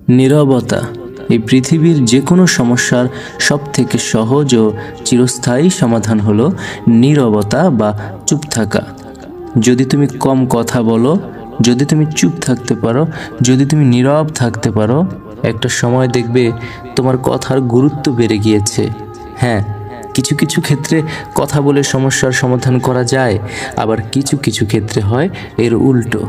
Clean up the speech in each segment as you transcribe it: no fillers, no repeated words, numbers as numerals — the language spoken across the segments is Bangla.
নীরবতা এই পৃথিবীর যে কোনো সমস্যার সবথেকে সহজ ও চিরস্থায়ী সমাধান হলো নীরবতা বা চুপ থাকা। যদি তুমি কম কথা বলো, যদি তুমি চুপ থাকতে পারো, যদি তুমি নীরব থাকতে পারো, একটা সময় দেখবে তোমার কথার গুরুত্ব বেড়ে গিয়েছে। হ্যাঁ, কিছু কিছু ক্ষেত্রে কথা বলে সমস্যার সমাধান করা যায়, আবার কিছু কিছু ক্ষেত্রে হয় এর উল্টো।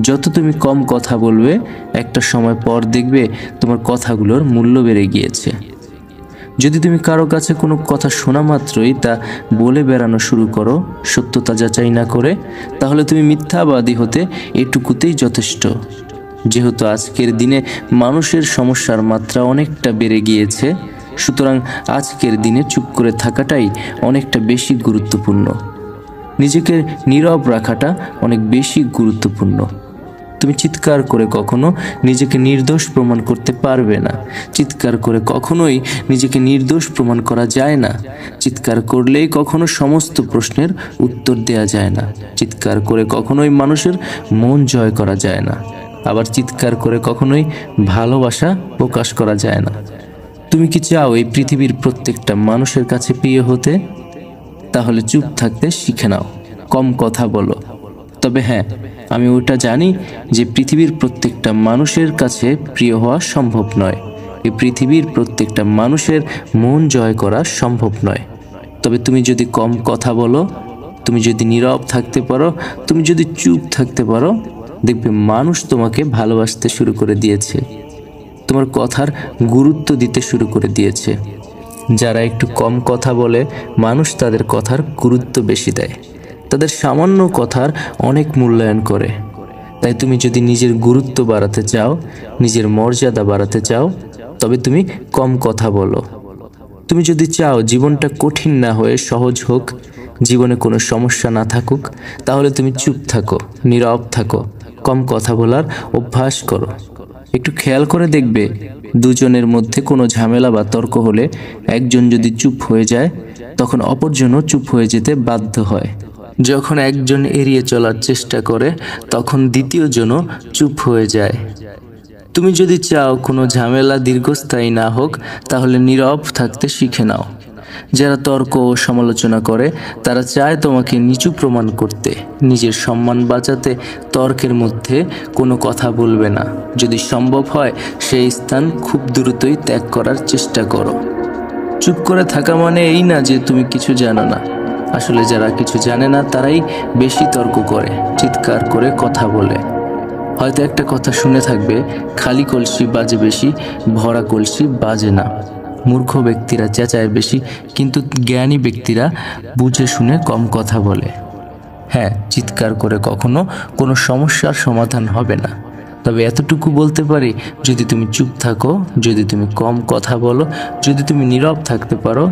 যত তুমি কম কথা বলবে, একটা সময় পর দেখবে তোমার কথাগুলোর মূল্য বেড়ে গিয়েছে। যদি তুমি কারো কাছে কোনো কথা শোনা মাত্রই তা বলে বেড়ানো শুরু করো, সত্যতা যাচাই না করে, তাহলে তুমি মিথ্যাবাদী হতে এটুকুতেই যথেষ্ট। যেহেতু আজকের দিনে মানুষের সমস্যার মাত্রা অনেকটা বেড়ে গিয়েছে, সুতরাং আজকের দিনে চুপ করে থাকাটাই অনেকটা বেশি গুরুত্বপূর্ণ। নিজেকে নীরব রাখাটা অনেক বেশি গুরুত্বপূর্ণ। তুমি চিৎকার করে কখনো নিজেকে নির্দোষ প্রমাণ করতে পারবে না। চিৎকার করে কখনোই নিজেকে নির্দোষ প্রমাণ করা যায় না। চিৎকার করলেই কখনো সমস্ত প্রশ্নের উত্তর দেয়া যায় না। চিৎকার করে কখনোই মানুষের মন জয় করা যায় না। আবার চিৎকার করে কখনোই ভালোবাসা প্রকাশ করা যায় না। তুমি কি চাও এই পৃথিবীর প্রত্যেকটা মানুষের কাছে প্রিয় হতে? তাহলে চুপ থাকতে শিখে নাও, কম কথা বলো। তবে হ্যাঁ, আমি ওটা জানি যে পৃথিবীর প্রত্যেকটা মানুষের কাছে প্রিয় হওয়া সম্ভব নয়। এই পৃথিবীর প্রত্যেকটা মানুষের মন জয় করা সম্ভব নয়। তবে তুমি যদি কম কথা বলো, তুমি যদি নীরব থাকতে পারো, তুমি যদি চুপ থাকতে পারো, দেখবে মানুষ তোমাকে ভালোবাসতে শুরু করে দিয়েছে, তোমার কথার গুরুত্ব দিতে শুরু করে দিয়েছে। যারা একটু কম কথা বলে, মানুষ তাদের কথার গুরুত্ব বেশি দেয়, তাদের সামান্য কথার অনেক মূল্যায়ন করে। তাই তুমি যদি নিজের গুরুত্ব বাড়াতে চাও, নিজের মর্যাদা বাড়াতে চাও, তবে তুমি কম কথা বলো। তুমি যদি চাও জীবনটা কঠিন না হয়ে সহজ হোক, জীবনে কোনো সমস্যা না থাকুক, তাহলে তুমি চুপ থাকো, নীরব থাকো, কম কথা বলার অভ্যাস করো। একটু খেয়াল করে দেখবে, দুজনের মধ্যে কোনো ঝামেলা বা তর্ক হলে একজন যদি চুপ হয়ে যায়, তখন অপরজনও চুপ হয়ে যেতে বাধ্য হয়। যখন একজন এড়িয়ে চলার চেষ্টা করে, তখন দ্বিতীয় জনও চুপ হয়ে যায়। তুমি যদি চাও কোনো ঝামেলা দীর্ঘস্থায়ী না হোক, তাহলে নীরব থাকতে শিখে নাও। যারা তর্ক ও সমালোচনা করে, তারা চায় তোমাকে নিচু প্রমাণ করতে, নিজের সম্মান বাঁচাতে তর্কের মধ্যে কোনো কথা বলবে না। যদি সম্ভব হয়, সেই স্থান খুব দ্রুতই ত্যাগ করার চেষ্টা করো। চুপ করে থাকা মানে এই না যে তুমি কিছু জানো না। আসলে যারা কিছু জানে না তারাই বেশি তর্ক করে, চিৎকার করে কথা বলে। হয়তো একটা কথা শুনে থাকবে, খালি কলসি বাজে বেশি, ভরা কলসি বাজে না। মূর্খ ব্যক্তিরা চেঁচায় বেশি, কিন্তু জ্ঞানী ব্যক্তিরা বুঝে শুনে কম কথা বলে। হ্যাঁ, চিৎকার করে কখনো কোনো সমস্যার সমাধান হবে না। তবে এতটুকু বলতে পারি, যদি তুমি চুপ থাকো, যদি তুমি কম কথা বলো, যদি তুমি নীরব থাকতে পারো,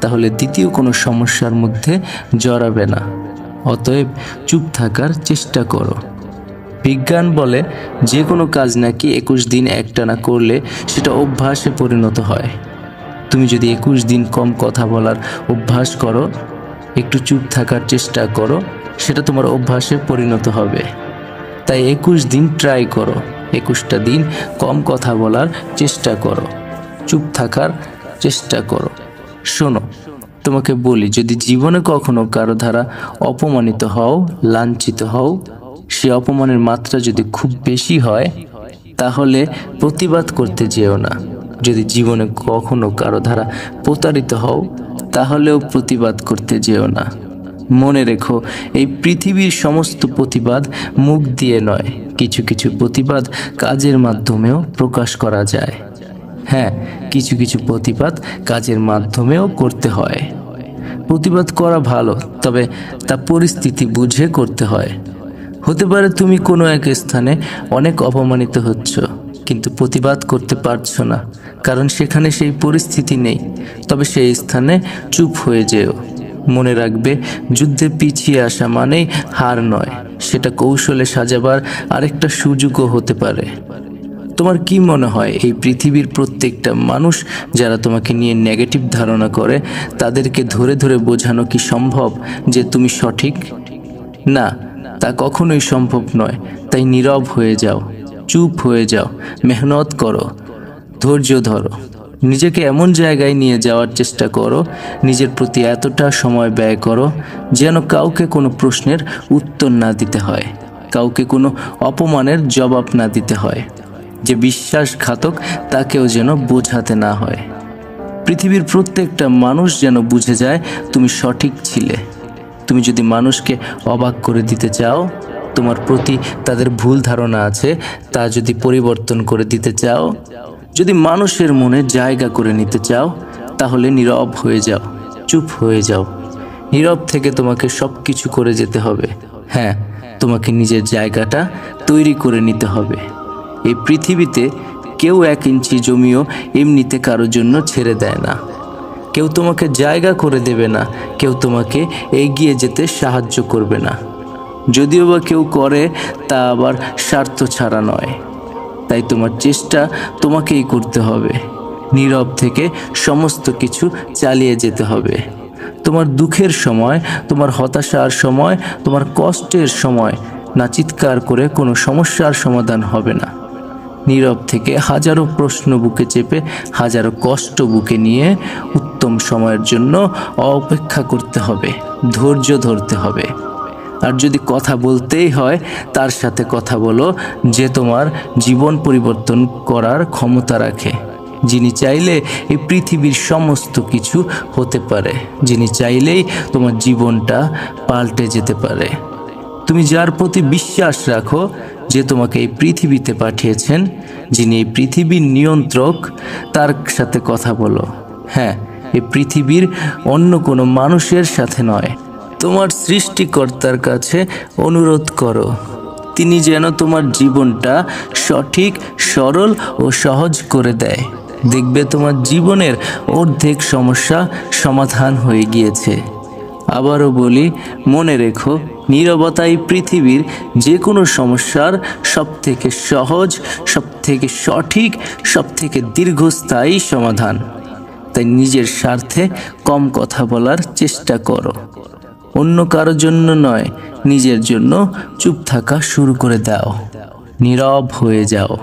তাহলে দ্বিতীয় কোনো সমস্যার মধ্যে জড়াবে না। অতএব চুপ থাকার চেষ্টা করো। বিজ্ঞান বলে যে কোনো কাজ নাকি 21 দিন একটানা করলে সেটা অভ্যাসে পরিণত হয়। তুমি যদি 21 দিন কম কথা বলার অভ্যাস করো, একটু চুপ থাকার চেষ্টা করো, সেটা তোমার অভ্যাসে পরিণত হবে। তাই 21 দিন ট্রাই করো, 21টা দিন কম কথা বলার চেষ্টা করো, চুপ থাকার চেষ্টা করো। শোনো, তোমাকে বলি, যদি জীবনে কখনো কারো দ্বারা অপমানিত হও, লাঞ্ছিত হও, সে অপমানের মাত্রা যদি খুব বেশি হয়, তাহলে প্রতিবাদ করতে যেও না। যদি জীবনে কখনো কারো দ্বারা প্রতারিত হও, তাহলেও প্রতিবাদ করতে যেও না। মনে রেখো, এই পৃথিবীর সমস্ত প্রতিবাদ মুখ দিয়ে নয়, কিছু কিছু প্রতিবাদ কাজের মাধ্যমেও প্রকাশ করা যায়। হ্যাঁ, কিছু কিছু প্রতিবাদ কাজের মাধ্যমেও করতে হয়। প্রতিবাদ করা ভালো, তবে তা পরিস্থিতি বুঝে করতে হয়। হতে পারে তুমি কোনো এক স্থানে অনেক অপমানিত হচ্ছ, কিন্তু প্রতিবাদ করতে পারছো না, কারণ সেখানে সেই পরিস্থিতি নেই। তবে সেই স্থানে চুপ হয়ে যেও। মনে রাখবে, যুদ্ধে পিছিয়ে আসা মানেই হার নয়, সেটা কৌশলে সাজাবার আরেকটা সুযোগও হতে পারে। তোমার কি মনে হয়, এই পৃথিবীর প্রত্যেকটা মানুষ যারা তোমাকে নিয়ে নেগেটিভ ধারণা করে, তাদেরকে ধরে ধরে বোঝানো কি সম্ভব যে তুমি সঠিক? না, তা কখনোই সম্ভব নয়। তাই নীরব হয়ে যাও, চুপ হয়ে যাও, মেহনত করো, ধৈর্য ধরো। নিজেকে এমন জায়গায় নিয়ে যাওয়ার চেষ্টা করো, নিজের প্রতি এতটা সময় ব্যয় করো যেন কাউকে কোনো প্রশ্নের উত্তর না দিতে হয়, কাউকে কোনো অপমানের জবাব না দিতে হয়, যে বিশ্বাসঘাতক তাকেও যেন বোঝাতে না হয়। পৃথিবীর প্রত্যেকটা মানুষ যেন বুঝে যায় তুমি সঠিক ছিলে। তুমি যদি মানুষকে অবাক করে দিতে চাও, তোমার প্রতি তাদের ভুল ধারণা আছে তা যদি পরিবর্তন করে দিতে চাও, যদি মানুষের মনে জায়গা করে নিতে চাও, তাহলে নীরব হয়ে যাও, চুপ হয়ে যাও। নীরব থেকে তোমাকে সব কিছু করে যেতে হবে। হ্যাঁ, তোমাকে নিজের জায়গাটা তৈরি করে নিতে হবে। এই পৃথিবীতে কেউ 1 ইঞ্চি জমিও এমনিতে কারোর জন্য ছেড়ে দেয় না। কেউ তোমাকে জায়গা করে দেবে না, কেউ তোমাকে এগিয়ে যেতে সাহায্য করবে না। যদিও বা কেউ করে, তা আবার স্বার্থ ছাড়া নয়। তাই তোমার চেষ্টা তোমাকেই করতে হবে। নীরব থেকে সমস্ত কিছু চালিয়ে যেতে হবে। তোমার দুঃখের সময়, তোমার হতাশার সময়, তোমার কষ্টের সময় না চিৎকার করে কোনো সমস্যার সমাধান হবে না। নীরব থেকে হাজারো প্রশ্ন বুকে চেপে, হাজারো কষ্ট বুকে নিয়ে উত্তম সময়ের জন্য অপেক্ষা করতে হবে, ধৈর্য ধরতে হবে। আর যদি কথা বলতেই হয়, তার সাথে কথা বলো যে তোমার জীবন পরিবর্তন করার ক্ষমতা রাখে, যিনি চাইলে এই পৃথিবীর সমস্ত কিছু হতে পারে, যিনি চাইলেই তোমার জীবনটা পাল্টে যেতে পারে। তুমি যার প্রতি বিশ্বাস রাখো, যে তোমাকে এই পৃথিবীতে পাঠিয়েছেন, যিনি এই পৃথিবীর নিয়ন্ত্রক, তার সাথে কথা বলো। হ্যাঁ, এই পৃথিবীর অন্য কোনো মানুষের সাথে নয়, তোমার সৃষ্টিকর্তার কাছে অনুরোধ করো। তিনি যেন তোমার জীবনটা সঠিক, সরল ও সহজ করে দেয়। দেখবে তোমার জীবনের অর্ধেক সমস্যা সমাধান হয়ে গিয়েছে। আবারও বলি, মনে রেখো, নীরবতাই পৃথিবীর যে কোনো সমস্যার সবথেকে সহজ, সবথেকে সঠিক, সবথেকে দীর্ঘস্থায়ী সমাধান। তাই নিজের স্বার্থে কম কথা বলার চেষ্টা করো। অন্য কারোর জন্য নয়, নিজের জন্য চুপ থাকা শুরু করে দাও। নীরব হয়ে যাও।